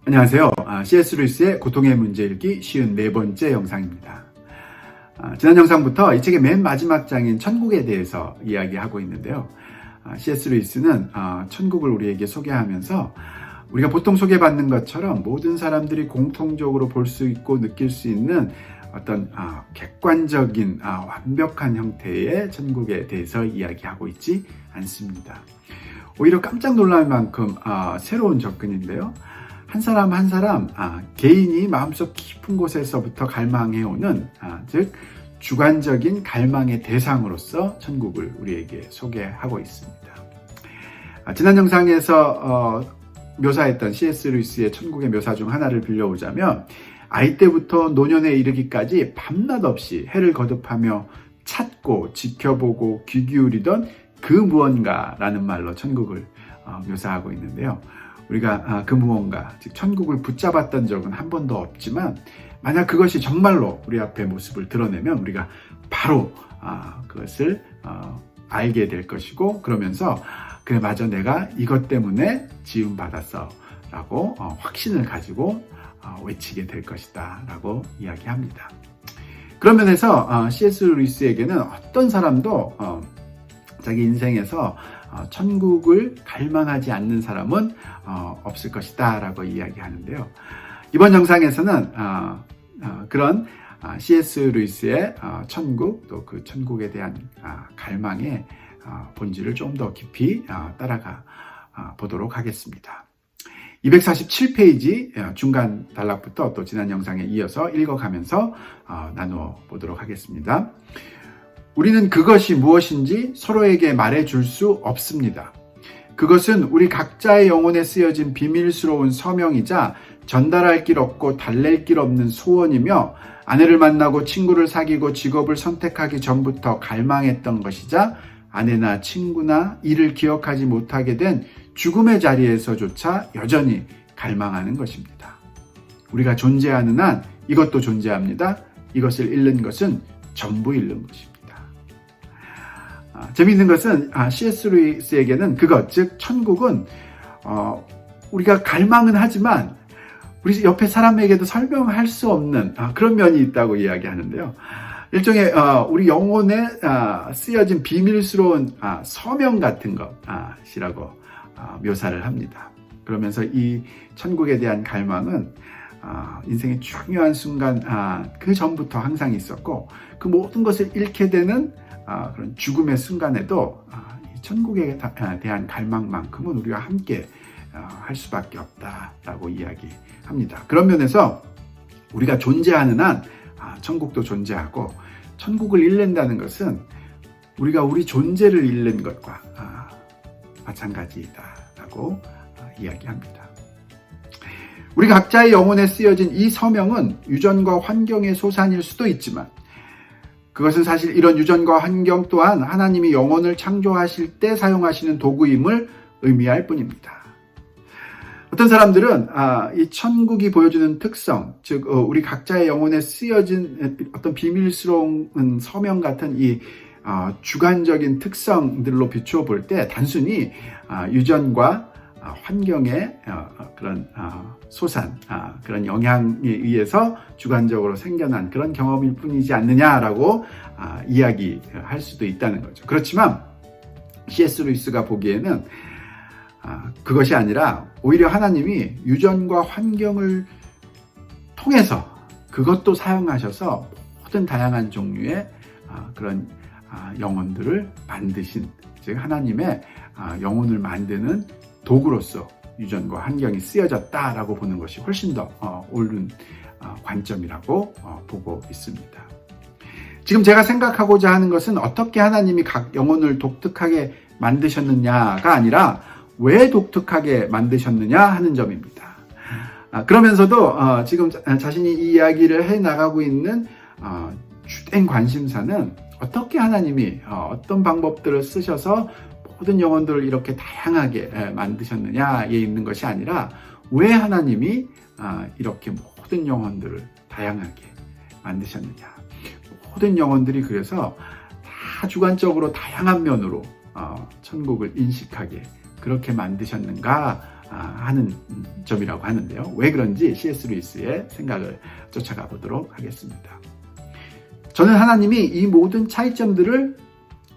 안녕하세요. C.S. 루이스의 고통의 문제 읽기 쉬운 4번째 영상입니다. 지난 영상부터 이 책의 맨 마지막 장인 천국에 대해서 이야기하고 있는데요. C.S. 루이스는 천국을 우리에게 소개하면서 우리가 보통 소개받는 것처럼 모든 사람들이 공통적으로 볼 수 있고 느낄 수 있는 어떤 객관적인 완벽한 형태의 천국에 대해서 이야기하고 있지 않습니다. 오히려 깜짝 놀랄 만큼 새로운 접근인데요. 한 사람 한 사람 개인이 마음속 깊은 곳에서부터 갈망해오는 즉 주관적인 갈망의 대상으로서 천국을 우리에게 소개하고 있습니다. 지난 영상에서 묘사했던 C.S. 루이스의 천국의 묘사 중 하나를 빌려오자면 아이 때부터 노년에 이르기까지 밤낮 없이 해를 거듭하며 찾고 지켜보고 귀 기울이던 그 무언가라는 말로 천국을 묘사하고 있는데요. 우리가 그 무언가, 즉 천국을 붙잡았던 적은 한 번도 없지만 만약 그것이 정말로 우리 앞에 모습을 드러내면 우리가 바로 그것을 알게 될 것이고, 그러면서 그래 맞아 내가 이것 때문에 지음받았어 라고 확신을 가지고 외치게 될 것이다 라고 이야기합니다. 그런 면에서 C.S. 루이스에게는 어떤 사람도 자기 인생에서 천국을 갈망하지 않는 사람은 없을 것이다 라고 이야기하는데요. 이번 영상에서는 그런 C.S. 루이스의 천국, 또 그 천국에 대한 갈망의 본질을 좀 더 깊이 따라가 보도록 하겠습니다. 247페이지 중간 단락부터 또 지난 영상에 이어서 읽어가면서 나누어 보도록 하겠습니다. 우리는 그것이 무엇인지 서로에게 말해줄 수 없습니다. 그것은 우리 각자의 영혼에 쓰여진 비밀스러운 서명이자 전달할 길 없고 달랠 길 없는 소원이며 아내를 만나고 친구를 사귀고 직업을 선택하기 전부터 갈망했던 것이자 아내나 친구나 이를 기억하지 못하게 된 죽음의 자리에서조차 여전히 갈망하는 것입니다. 우리가 존재하는 한 이것도 존재합니다. 이것을 잃는 것은 전부 잃는 것입니다. 재미있는 것은 C.S. 루이스에게는 그것, 즉 천국은 우리가 갈망은 하지만 우리 옆에 사람에게도 설명할 수 없는 그런 면이 있다고 이야기하는데요. 일종의 우리 영혼에 쓰여진 비밀스러운 서명 같은 것이라고 묘사를 합니다. 그러면서 이 천국에 대한 갈망은 인생의 중요한 순간 그 전부터 항상 있었고, 그 모든 것을 잃게 되는 그런 죽음의 순간에도 이 천국에 대한 갈망만큼은 우리와 함께 할 수밖에 없다라고 이야기합니다. 그런 면에서 우리가 존재하는 한 천국도 존재하고, 천국을 잃는다는 것은 우리가 우리 존재를 잃는 것과 마찬가지다라고 이야기합니다. 우리 각자의 영혼에 쓰여진 이 서명은 유전과 환경의 소산일 수도 있지만, 그것은 사실 이런 유전과 환경 또한 하나님이 영혼을 창조하실 때 사용하시는 도구임을 의미할 뿐입니다. 어떤 사람들은 이 천국이 보여주는 특성, 즉 우리 각자의 영혼에 쓰여진 어떤 비밀스러운 서명 같은 이 주관적인 특성들로 비추어 볼 때 단순히 유전과 환경의 그런 소산, 그런 영향에 의해서 주관적으로 생겨난 그런 경험일 뿐이지 않느냐라고 이야기할 수도 있다는 거죠. 그렇지만 C.S. 루이스가 보기에는 그것이 아니라 오히려 하나님이 유전과 환경을 통해서 그것도 사용하셔서 모든 다양한 종류의 그런 영혼들을 만드신, 즉 하나님의 영혼을 만드는 도구로서 유전과 환경이 쓰여졌다라고 보는 것이 훨씬 더 옳은 관점이라고 보고 있습니다. 지금 제가 생각하고자 하는 것은 어떻게 하나님이 각 영혼을 독특하게 만드셨느냐가 아니라 왜 독특하게 만드셨느냐 하는 점입니다. 그러면서도 지금 자신이 이 이야기를 해나가고 있는 주된 관심사는 어떻게 하나님이 어떤 방법들을 쓰셔서 모든 영혼들을 이렇게 다양하게 만드셨느냐에 있는 것이 아니라 왜 하나님이 이렇게 모든 영혼들을 다양하게 만드셨느냐, 모든 영혼들이 그래서 다 주관적으로 다양한 면으로 천국을 인식하게 그렇게 만드셨는가 하는 점이라고 하는데요. 왜 그런지 C.S. 루이스의 생각을 쫓아가 보도록 하겠습니다. 저는 하나님이 이 모든 차이점들을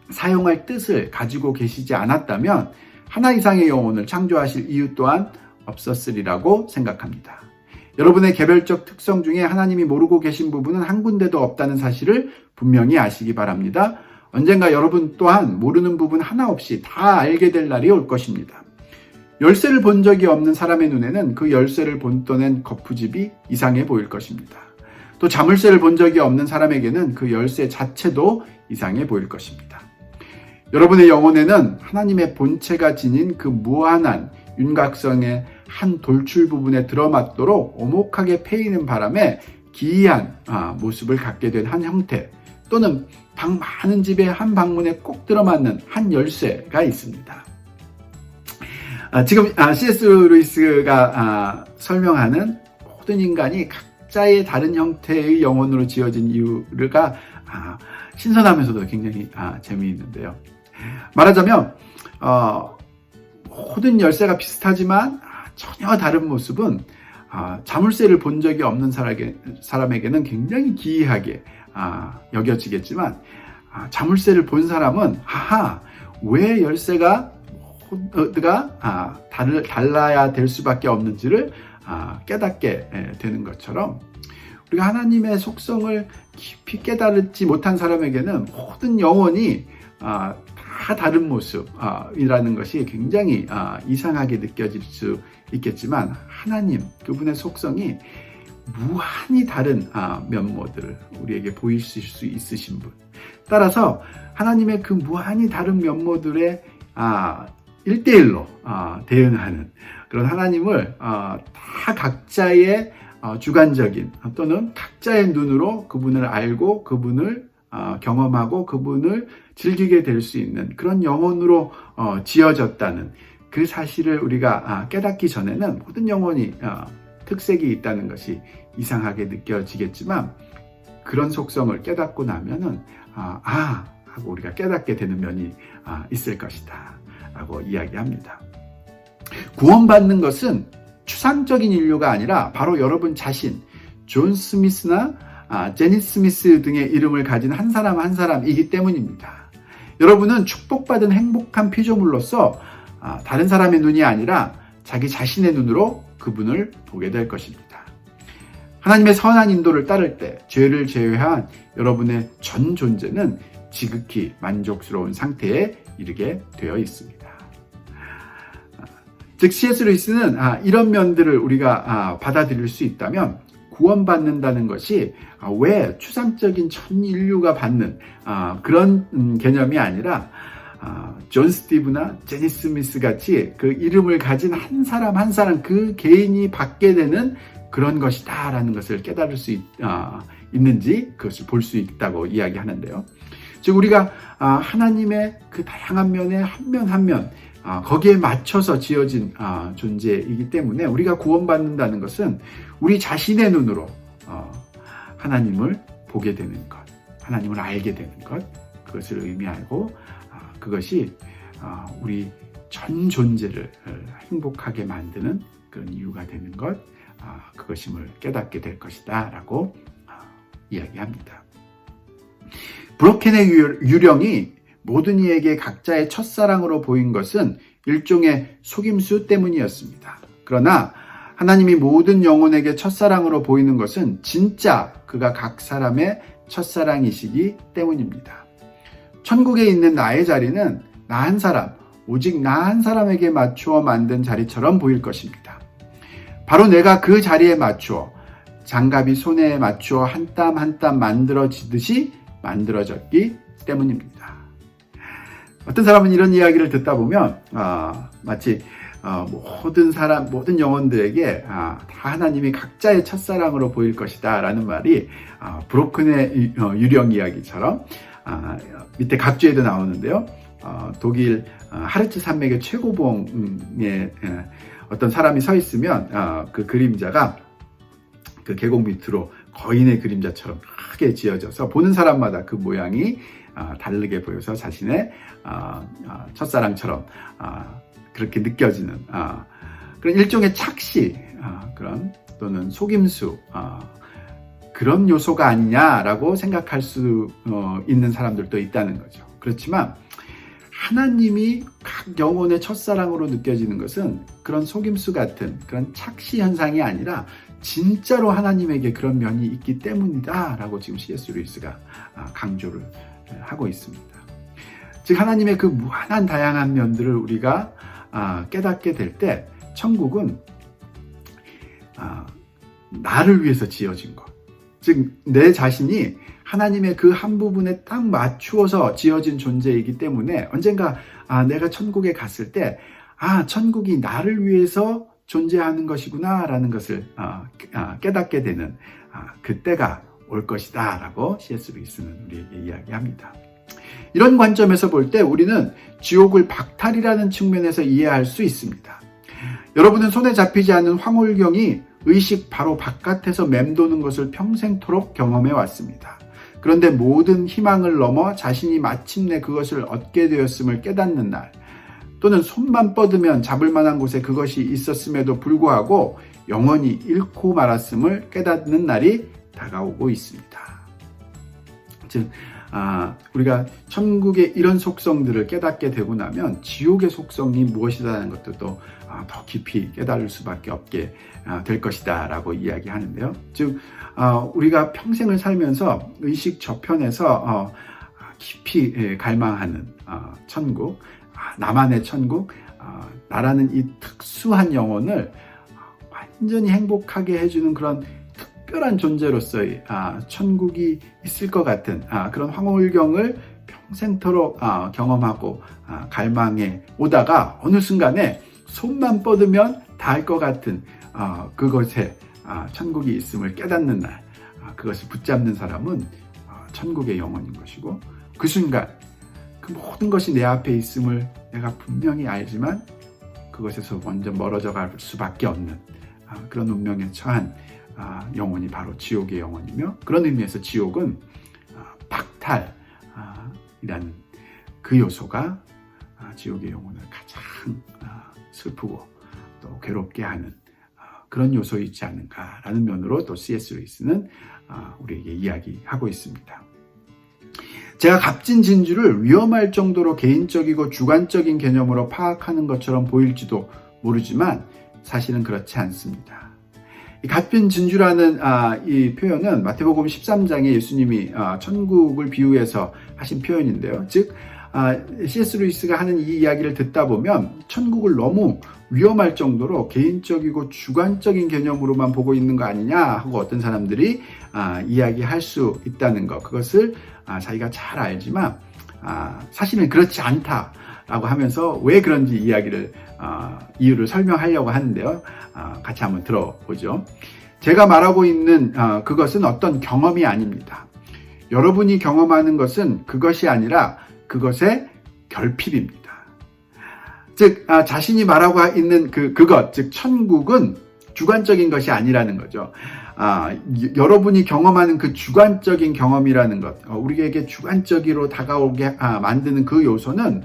사용할 뜻을 가지고 계시지 않았다면 하나 이상의 영혼을 창조하실 이유 또한 없었으리라고 생각합니다. 여러분의 개별적 특성 중에 하나님이 모르고 계신 부분은 한 군데도 없다는 사실을 분명히 아시기 바랍니다. 언젠가 여러분 또한 모르는 부분 하나 없이 다 알게 될 날이 올 것입니다. 열쇠를 본 적이 없는 사람의 눈에는 그 열쇠를 본떠낸 거푸집이 이상해 보일 것입니다. 또 자물쇠를 본 적이 없는 사람에게는 그 열쇠 자체도 이상해 보일 것입니다. 여러분의 영혼에는 하나님의 본체가 지닌 그 무한한 윤곽성의 한 돌출 부분에 들어맞도록 오목하게 패이는 바람에 기이한 모습을 갖게 된 한 형태 또는 방 많은 집의 한 방문에 꼭 들어맞는 한 열쇠가 있습니다. 지금 C.S. 루이스가 설명하는 모든 인간이 각자의 다른 형태의 영혼으로 지어진 이유가 신선하면서도 굉장히 재미있는데요. 말하자면 모든 열쇠가 비슷하지만 전혀 다른 모습은 자물쇠를 본 적이 없는 사람에게는 굉장히 기이하게 여겨지겠지만 자물쇠를 본 사람은 왜 열쇠가 달라야 될 수밖에 없는지를 깨닫게 되는 것처럼 우리가 하나님의 속성을 깊이 깨달지 못한 사람에게는 모든 영혼이 다 다른 모습이라는 것이 굉장히 이상하게 느껴질 수 있겠지만 하나님 그분의 속성이 무한히 다른 면모들을 우리에게 보이실 수 있으신 분, 따라서 하나님의 그 무한히 다른 면모들의 1대1로 대응하는 그런 하나님을 다 각자의 주관적인 또는 각자의 눈으로 그분을 알고 그분을 경험하고 그분을 즐기게 될 수 있는 그런 영혼으로 지어졌다는 그 사실을 우리가 깨닫기 전에는 모든 영혼이 특색이 있다는 것이 이상하게 느껴지겠지만 그런 속성을 깨닫고 나면은 하고 우리가 깨닫게 되는 면이 있을 것이다 라고 이야기합니다. 구원받는 것은 추상적인 인류가 아니라 바로 여러분 자신, 존 스미스나 제니 스미스 등의 이름을 가진 한 사람 한 사람이기 때문입니다. 여러분은 축복받은 행복한 피조물로서 다른 사람의 눈이 아니라 자기 자신의 눈으로 그분을 보게 될 것입니다. 하나님의 선한 인도를 따를 때 죄를 제외한 여러분의 전 존재는 지극히 만족스러운 상태에 이르게 되어 있습니다. 즉 C.S. 루이스는 이런 면들을 우리가 받아들일 수 있다면 구원받는다는 것이 왜 추상적인 전 인류가 받는 그런 개념이 아니라 존 스티브나 제니 스미스 같이 그 이름을 가진 한 사람 한 사람 그 개인이 받게 되는 그런 것이다 라는 것을 깨달을 수 있는지 그것을 볼 수 있다고 이야기하는데요. 즉 우리가 하나님의 그 다양한 면의 한 면 한 면 거기에 맞춰서 지어진 존재이기 때문에 우리가 구원받는다는 것은 우리 자신의 눈으로 하나님을 보게 되는 것, 하나님을 알게 되는 것, 그것을 의미하고 그것이 우리 전 존재를 행복하게 만드는 그런 이유가 되는 것, 그것임을 깨닫게 될 것이다 라고 이야기합니다. 브로켄의 유령이 모든 이에게 각자의 첫사랑으로 보인 것은 일종의 속임수 때문이었습니다. 그러나 하나님이 모든 영혼에게 첫사랑으로 보이는 것은 진짜 그가 각 사람의 첫사랑이시기 때문입니다. 천국에 있는 나의 자리는 나 한 사람, 오직 나 한 사람에게 맞추어 만든 자리처럼 보일 것입니다. 바로 내가 그 자리에 맞추어 장갑이 손에 맞추어 한 땀 한 땀 만들어지듯이 만들어졌기 때문입니다. 어떤 사람은 이런 이야기를 듣다 보면 마치 모든 영혼들에게 다 하나님이 각자의 첫사랑으로 보일 것이다 라는 말이 브로큰의 유령 이야기처럼 밑에 각주에도 나오는데요. 독일 하르츠 산맥의 최고봉에 어떤 사람이 서 있으면 그 그림자가 그 계곡 밑으로 거인의 그림자처럼 크게 지어져서 보는 사람마다 그 모양이 다르게 보여서 자신의 첫사랑처럼 그렇게 느껴지는 그런 일종의 착시, 그런 또는 속임수, 그런 요소가 아니냐라고 생각할 수 있는 사람들도 있다는 거죠. 그렇지만 하나님이 각 영혼의 첫사랑으로 느껴지는 것은 그런 속임수 같은 그런 착시 현상이 아니라 진짜로 하나님에게 그런 면이 있기 때문이다 라고 지금 C.S. 루이스가 강조를 하고 있습니다. 즉 하나님의 그 무한한 다양한 면들을 우리가 깨닫게 될 때 천국은 나를 위해서 지어진 것, 즉 내 자신이 하나님의 그 한 부분에 딱 맞추어서 지어진 존재이기 때문에 언젠가 내가 천국에 갔을 때 천국이 나를 위해서 존재하는 것이구나 라는 것을 깨닫게 되는 그때가 올 것이다 라고 C.S. 루이스는 우리에게 이야기합니다. 이런 관점에서 볼 때 우리는 지옥을 박탈이라는 측면에서 이해할 수 있습니다. 여러분은 손에 잡히지 않는 황홀경이 의식 바로 바깥에서 맴도는 것을 평생토록 경험해 왔습니다. 그런데 모든 희망을 넘어 자신이 마침내 그것을 얻게 되었음을 깨닫는 날, 또는 손만 뻗으면 잡을 만한 곳에 그것이 있었음에도 불구하고 영원히 잃고 말았음을 깨닫는 날이 다가오고 있습니다. 즉 우리가 천국의 이런 속성들을 깨닫게 되고 나면 지옥의 속성이 무엇이라는 것도 또 더 깊이 깨달을 수밖에 없게 될 것이다 라고 이야기하는데요. 즉 우리가 평생을 살면서 의식 저편에서 깊이 갈망하는 천국, 나만의 천국, 나라는 이 특수한 영혼을 완전히 행복하게 해주는 그런 특별한 존재로서의 천국이 있을 것 같은 그런 황홀경을 평생토록 경험하고 갈망해 오다가 어느 순간에 손만 뻗으면 닿을 것 같은 그것에 천국이 있음을 깨닫는 날, 그것을 붙잡는 사람은 천국의 영혼인 것이고, 그 순간 그 모든 것이 내 앞에 있음을 내가 분명히 알지만 그것에서 먼저 멀어져 갈 수밖에 없는 그런 운명에 처한 영혼이 바로 지옥의 영혼이며, 그런 의미에서 지옥은 박탈이라는 그 요소가 지옥의 영혼을 가장 슬프고 또 괴롭게 하는 그런 요소이지 않은가라는 면으로 또 C.S. 루이스는 우리에게 이야기하고 있습니다. 제가 값진 진주를 위험할 정도로 개인적이고 주관적인 개념으로 파악하는 것처럼 보일지도 모르지만 사실은 그렇지 않습니다. 이 값진 진주라는 이 표현은 마태복음 13장에 예수님이 천국을 비유해서 하신 표현인데요. 즉 C.S. 루이스가 하는 이 이야기를 듣다 보면 천국을 너무 위험할 정도로 개인적이고 주관적인 개념으로만 보고 있는 거 아니냐 하고 어떤 사람들이 이야기할 수 있다는 것, 그것을 자기가 잘 알지만 사실은 그렇지 않다라고 하면서 왜 그런지 이유를 설명하려고 하는데요. 같이 한번 들어보죠. 제가 말하고 있는 그것은 어떤 경험이 아닙니다. 여러분이 경험하는 것은 그것이 아니라 그것의 결핍입니다. 즉 자신이 말하고 있는 그것, 즉 천국은 주관적인 것이 아니라는 거죠. 여러분이 경험하는 그 주관적인 경험이라는 것, 우리에게 주관적으로 다가오게 만드는 그 요소는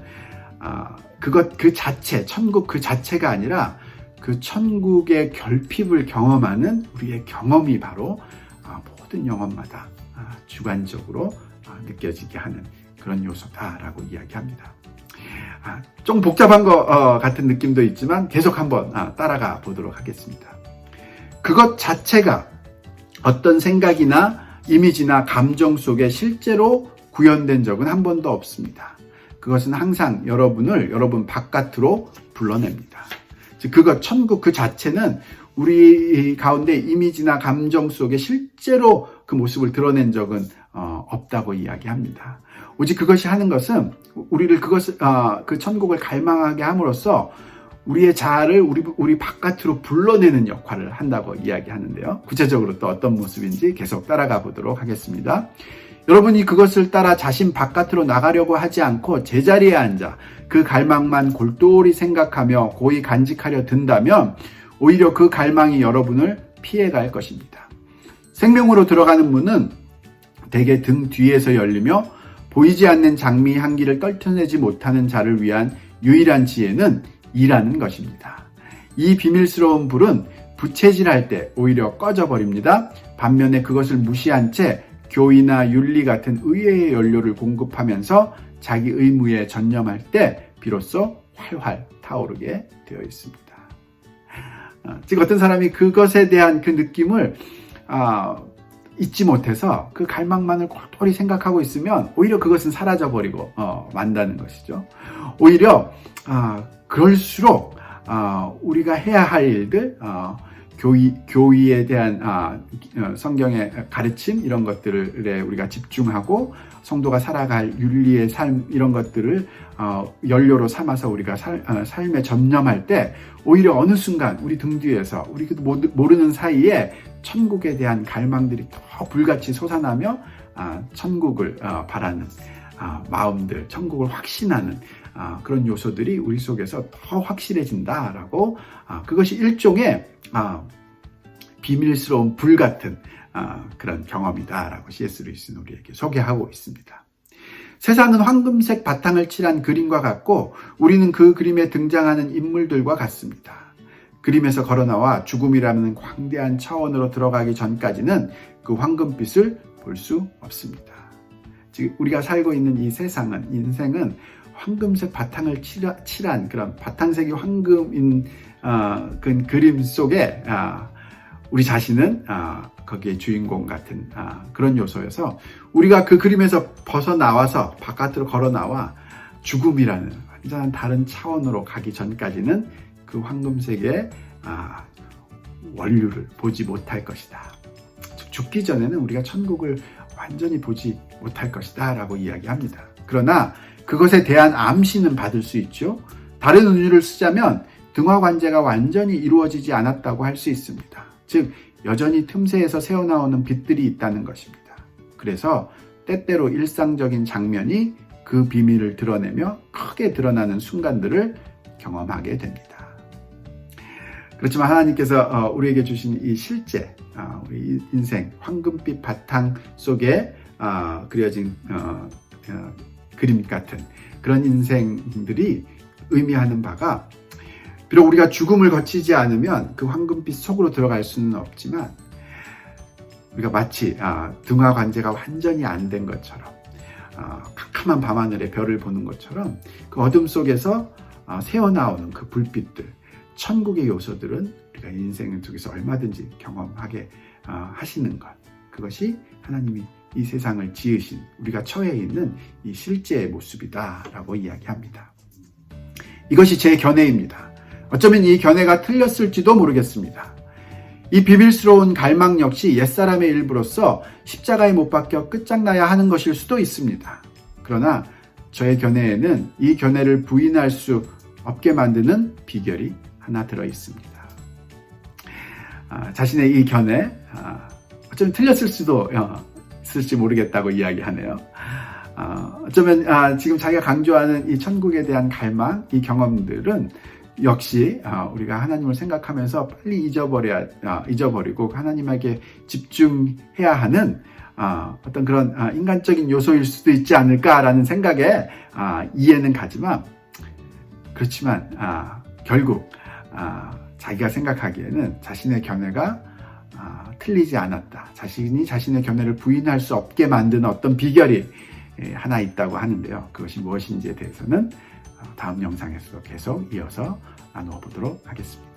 그 자체, 천국 그 자체가 아니라 그 천국의 결핍을 경험하는 우리의 경험이 바로 모든 영혼마다 주관적으로 느껴지게 하는 그런 요소다라고 이야기합니다. 좀 복잡한 것 같은 느낌도 있지만 계속 한번 따라가 보도록 하겠습니다. 그것 자체가 어떤 생각이나 이미지나 감정 속에 실제로 구현된 적은 한 번도 없습니다. 그것은 항상 여러분 바깥으로 불러냅니다. 즉 그것, 천국 그 자체는 우리 가운데 이미지나 감정 속에 실제로 그 모습을 드러낸 적은 없다고 이야기합니다. 오직 그것이 하는 것은 우리를 그 천국을 갈망하게 함으로써 우리의 자아를 우리 바깥으로 불러내는 역할을 한다고 이야기하는데요. 구체적으로 또 어떤 모습인지 계속 따라가 보도록 하겠습니다. 여러분이 그것을 따라 자신 바깥으로 나가려고 하지 않고 제자리에 앉아 그 갈망만 골똘히 생각하며 고이 간직하려 든다면 오히려 그 갈망이 여러분을 피해갈 것입니다. 생명으로 들어가는 문은 대개 등 뒤에서 열리며 보이지 않는 장미 향기를 떨쳐내지 못하는 자를 위한 유일한 지혜는 이라는 것입니다. 이 비밀스러운 불은 부채질할 때 오히려 꺼져버립니다. 반면에 그것을 무시한 채 교의나 윤리 같은 의외의 연료를 공급하면서 자기 의무에 전념할 때 비로소 활활 타오르게 되어 있습니다. 즉 어떤 사람이 그것에 대한 그 느낌을 잊지 못해서 그 갈망만을 골똘히 생각하고 있으면 오히려 그것은 사라져버리고 만다는 것이죠. 오히려 그럴수록 우리가 해야 할 일들, 교의에 대한 성경의 가르침 이런 것들에 우리가 집중하고 성도가 살아갈 윤리의 삶 이런 것들을 연료로 삼아서 우리가 삶에 전념할 때 오히려 어느 순간 우리 등 뒤에서 우리도 모르는 사이에 천국에 대한 갈망들이 더 불같이 솟아나며 천국을 바라는 마음들, 천국을 확신하는 그런 요소들이 우리 속에서 더 확실해진다라고 그것이 일종의 비밀스러운 불 같은 그런 경험이다라고 C.S. 루이스는 우리에게 소개하고 있습니다. 세상은 황금색 바탕을 칠한 그림과 같고 우리는 그 그림에 등장하는 인물들과 같습니다. 그림에서 걸어나와 죽음이라는 광대한 차원으로 들어가기 전까지는 그 황금빛을 볼 수 없습니다. 즉 우리가 살고 있는 이 세상은, 인생은 황금색 바탕을 칠한 그런 바탕색이 황금인 그 그림 속에 우리 자신은 거기에 주인공 같은 그런 요소여서 우리가 그 그림에서 벗어나와서 바깥으로 걸어나와 죽음이라는 완전한 다른 차원으로 가기 전까지는 그 황금색의 원류를 보지 못할 것이다. 즉 죽기 전에는 우리가 천국을 완전히 보지 못할 것이다 라고 이야기합니다. 그러나 그것에 대한 암시는 받을 수 있죠. 다른 은유를 쓰자면 등화관제가 완전히 이루어지지 않았다고 할 수 있습니다. 즉 여전히 틈새에서 새어나오는 빛들이 있다는 것입니다. 그래서 때때로 일상적인 장면이 그 비밀을 드러내며 크게 드러나는 순간들을 경험하게 됩니다. 그렇지만 하나님께서 우리에게 주신 이 실제 우리 인생 황금빛 바탕 속에 그려진 그림 같은 그런 인생들이 의미하는 바가 비록 우리가 죽음을 거치지 않으면 그 황금빛 속으로 들어갈 수는 없지만 우리가 마치 등화관제가 완전히 안 된 것처럼 캄캄한 밤하늘에 별을 보는 것처럼 그 어둠 속에서 새어나오는 그 불빛들, 천국의 요소들은 우리가 인생 속에서 얼마든지 경험하게 하시는 것, 그것이 하나님이 이 세상을 지으신 우리가 처해 있는 이 실제의 모습이다라고 이야기합니다. 이것이 제 견해입니다. 어쩌면 이 견해가 틀렸을지도 모르겠습니다. 이 비밀스러운 갈망 역시 옛사람의 일부로서 십자가에 못 박혀 끝장나야 하는 것일 수도 있습니다. 그러나 저의 견해에는 이 견해를 부인할 수 없게 만드는 비결이 하나 들어 있습니다. 자신의 이 견해, 어쩌면 틀렸을 수도 있을지 모르겠다고 이야기하네요. 어쩌면 지금 자기가 강조하는 이 천국에 대한 갈망, 이 경험들은 역시 우리가 하나님을 생각하면서 빨리 잊어버리고 하나님에게 집중해야 하는 어떤 그런 인간적인 요소일 수도 있지 않을까라는 생각에 이해는 가지만 그렇지만 결국 자기가 생각하기에는 자신의 견해가 틀리지 않았다. 자신이 자신의 견해를 부인할 수 없게 만드는 어떤 비결이 하나 있다고 하는데요. 그것이 무엇인지에 대해서는 다음 영상에서도 계속 이어서 나누어 보도록 하겠습니다.